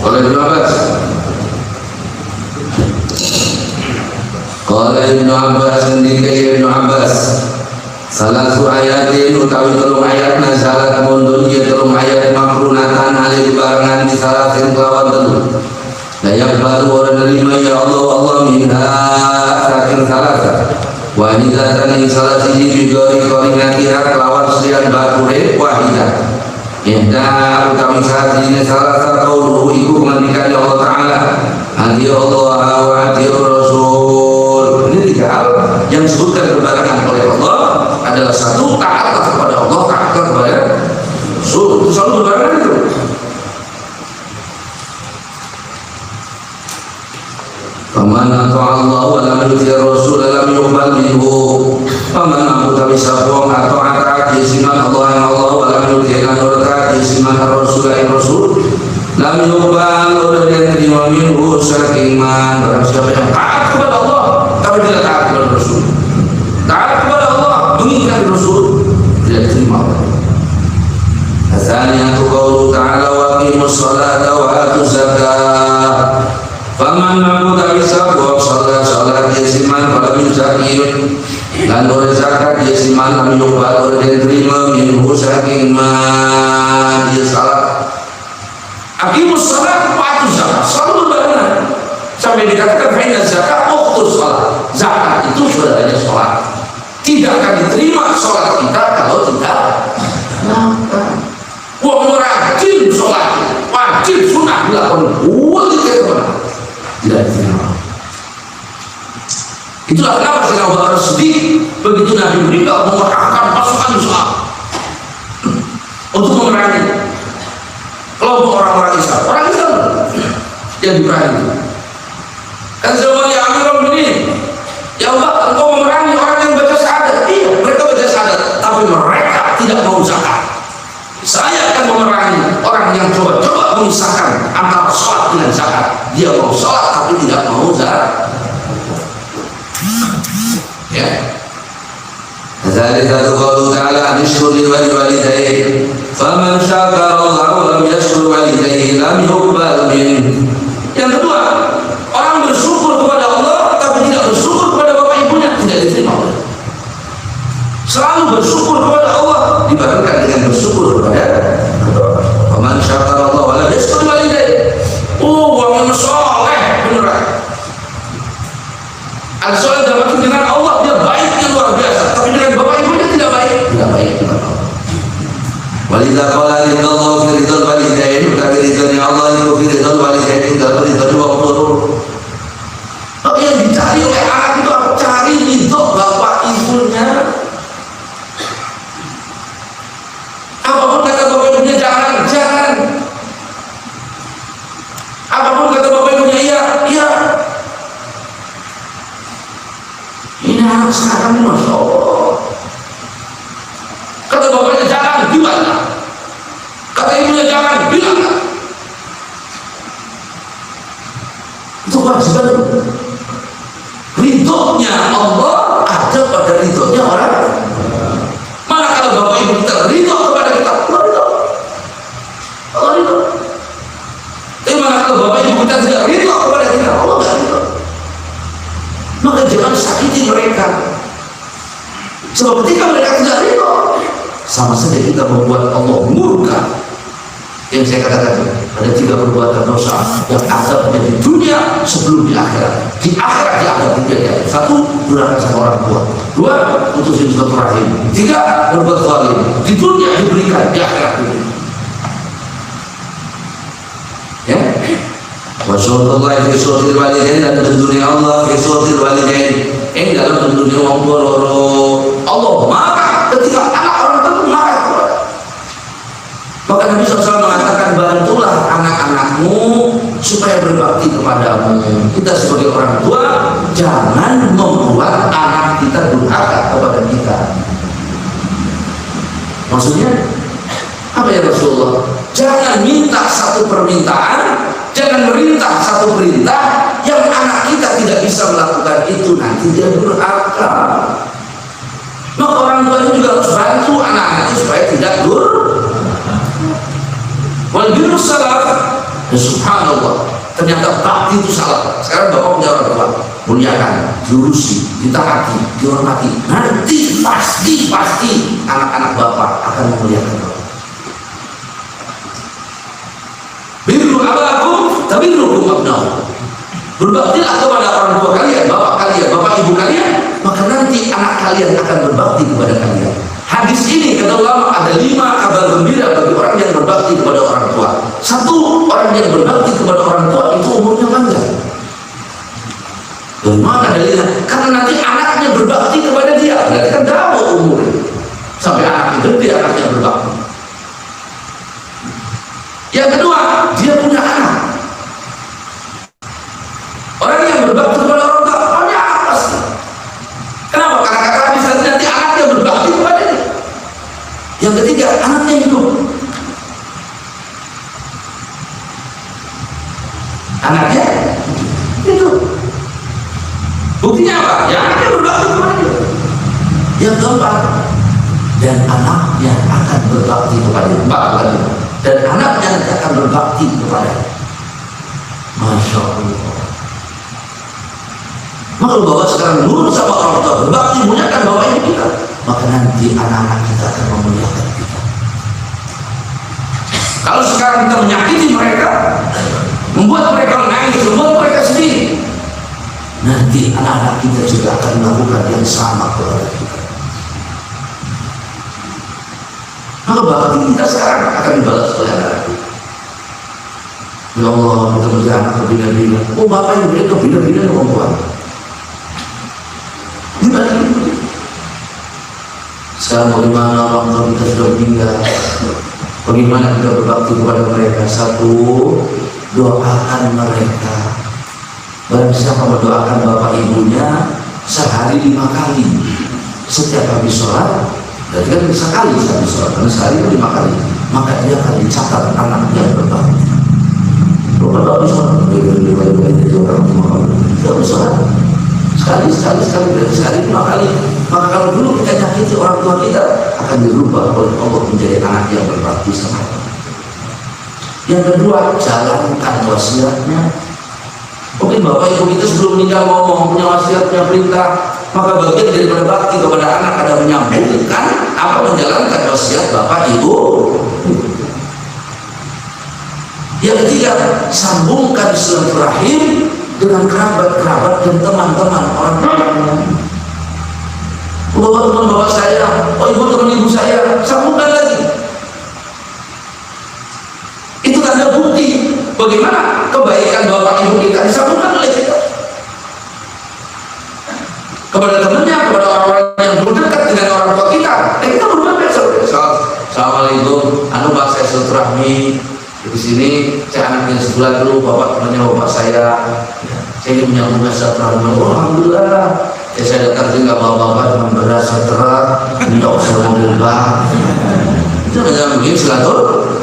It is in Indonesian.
Oleh Ibnu Abbas. Qala Ibnu Abbas ngendika Ibnu Abbas, salasu ayatin utawi telung ayat nazalat mundun ya telung ayat makrunatan alih barengan di salasin kelawan telu. Layak baru orang nerima ya Allah Allah minha saking salasa. Wahidatan yang salah siji juga koordinatiha kelawan selian bakure wahidah. Indah utawi salah siji salasa qauluhu iku mengendikan Allah Ta'ala hati Allah wa hati Rasul. Ini tiga hal yang disebutkan berbarengan oleh Allah adalah satu, taatlah kepada Allah, taatlah kepada Rasul. Itu selalu berbarengan itu. Faman ata'a Allah wa lam yuti Rasul lam yuqbal minhu. Faman utawi sapa ata'a siman Allah yang Allah wa lam yuti lan ora siman Rasul yang Rasul lam yuqbal ora diterima minhu saking man. Barang siapa yang taat kepada Allah tapi tidak taat kepada Rasul, taat kepada Allah mengingkari Rasul, tidak diterima Allah. Asalnya qaulu ta'ala wa aqimus sholata wa atuz zakah. Faman utawi sapa salat salat dia siman pada zakat lan ora zakat dia siman lam yuqbal ora diterima minhu saking man dia salat. Aqimus salat wa atuz zakah selalu berbarengan sampai dikatakan fa inna zakat ukhtus salat. Zakat itu saudaranya salat. Tidak akan diterima salat kita kalau tidak melakukan. Wong rajin salat wajib sunah dilakukan wajib tidak diterima. Itulah kenapa Sayyidina Abu Bakar Siddiq begitu Nabi meninggal mengerahkan pasukan Islam untuk memerangi kelompok orang-orang Islam. Orang Islam yang diperangi. Kan zaman yang Amirul Mukminin, ya Allah, engkau memerangi orang yang baca syahadat. Iya, mereka baca syahadat, tapi mereka tidak mau zakat. Saya akan memerangi orang yang coba-coba memisahkan antara sholat dengan zakat. Dia mau sholat tapi tidak mau zakat. Ya. Dzalika qaulu ta'ala anishkur lil walidayni faman syakara Allah wa lam yashkur walidayhi lam yuqbal min. Yang kedua, orang bersyukur kepada Allah tapi tidak bersyukur kepada bapak ibunya tidak diterima Allah. Selalu bersyukur kepada Allah dibarengkan dengan bersyukur kepada faman syakara Allah wa lam yashkur walidayhi. Oh, orang soleh beneran. Al-soleh dalam arti dengan Allah dia baiknya luar biasa, tapi dengan bapak ibunya tidak baik dengan Allah. Walidha qala lidallahu fi ridhal walidain, tapi ridhonya Allah itu fi ridhal walidain, tidak ridhonya wong tua. Tapi yang dicari oleh anak itu apa? Cari ridho bapak ibunya. Apapun kata bapak ibunya jangan. Apapun kata bapak ibunya iya. Ini anak sekarang ini Masya Allah. Kata bapaknya jangan, gimana? Kata ibunya jangan, gimana? Itu kewajiban. Ridhonya Allah ada pada ridhonya orang. Mana kalau bapak ibu kita ridho kepada kita, Allah ridho. Tapi mana kalau bapak ibu kita tidak ridho kepada kita, Allah tidak ridho. Maka jangan sakiti mereka. Sebab ketika mereka tidak ridho, sama saja kita membuat Allah murka. Yang saya katakan ada 3 perbuatan dosa yang azabnya di dunia sebelum di akhirat. Di akhirat dianggap tidak. 1, durhaka sama orang tua. 2, putusin silaturahim. 3, berbuat zalim. Di dunia diberikan, di akhirat diberikan. Ya. Wassalamualaikum fi suratil walidain, dan tentunya Allah fi suratil walidain. Dalam tentunya wong loro. Allah marah ketika anak orang itu marah kepada. Maka Nabi SAW mengatakan bantulah anak-anakmu supaya berbakti kepadamu. Kita sebagai orang tua jangan membuat anak kita durhaka kepada kita. Maksudnya apa ya Rasulullah? Jangan minta satu permintaan, jangan merintah satu perintah yang anak kita tidak bisa melakukan itu, nanti dia durhaka. Maka orang tua juga harus bantu anak-anaknya supaya tidak durhaka. Wal birru salaf, ya subhanallah, ternyata bakti itu salah. Sekarang bapak punya orang tua, muliakan, diurusi, ditaati, dihormati. Nanti pasti anak-anak bapak akan memuliakan bapak. Birru abakum tabirrukum abna'ukum. Berbaktilah kepada orang tua kalian, bapak ibu kalian, maka nanti anak kalian akan berbakti kepada kalian. Hadis ini kata ulama ada 5 kabar gembira bagi orang yang berbakti kepada orang tua. 1, orang yang berbakti kepada orang tua itu umurnya panjang. Dan mana dalilnya? Karena nanti anaknya berbakti kepada dia, berarti kan jauh umurnya. Sampai anaknya gede, anaknya berbakti. Yang kedua, dia punya anak. Orang yang berbakti kepada orang tua banyak pasti. Kenapa? Karena kata hadis nanti anaknya berbakti kepada dia. Yang ketiga, anaknya hidup. Anaknya hidup. Buktinya apa? Ya anaknya berbakti kepada dia. Yang keempat, dan anaknya akan berbakti kepada dia. Dan anaknya akan berbakti kepada dia. Masya Allah. Maka bapak sekarang nurut sama orang tua, berbakti, muliakan bapak ibu kita, maka nanti anak-anak kita akan memuliakan kita. Kalau sekarang kita menyakiti mereka, membuat mereka menangis, membuat mereka sedih, nanti anak-anak kita juga akan melakukan yang sama kepada kita. Maka bakti kita sekarang akan dibalas oleh anak kita. Ya Allah, kita melihat anak kebina-bina. Oh bapak yang bina kebina-bina perempuan. Sekarang bagaimana orang tua kita sudah meninggal, bagaimana kita berbakti kepada mereka? 1, doakan mereka. Barang siapa mendoakan bapak ibunya sehari 5 kali, setiap habis sholat, berarti kan sekali habis sholat, karena sehari 5 kali, maka dia akan dicatat anak yang berbakti. Kalau habis sholat, habis sholat sekali 5 kali. Maka kalau dulu kita nyakiti orang tua kita, akan dirubah oleh Allah menjadi anak yang berbakti sama Allah. Yang kedua, jalankan wasiatnya. Mungkin bapak ibu kita sebelum meninggal ngomong, punya wasiat, punya perintah, maka bagian daripada bakti kepada anak ada menyambungkan apa, menjalankan wasiat bapak ibu. Yang ketiga, sambungkan silaturahim dengan kerabat-kerabat dan teman-teman orang tuanya. Bapak teman bapak saya, ibu teman ibu saya, sambungkan lagi. Itu tanda bukti bagaimana kebaikan bapak ibu kita disambungkan oleh kita kepada temannya, kepada orang-orang yang berdekat dengan orang tua kita. Kita berbuat biasa. Assalamualaikum, pak saya silaturahmi di sini, saya anaknya sebelah dulu, bapak temannya bapak saya. Saya ingin menyambung silaturahmi. Alhamdulillah. Ya saya datang juga bapak-bapak dengan beras setelah, tidak usah mobil bak. Itu menyambungin silaturahmi.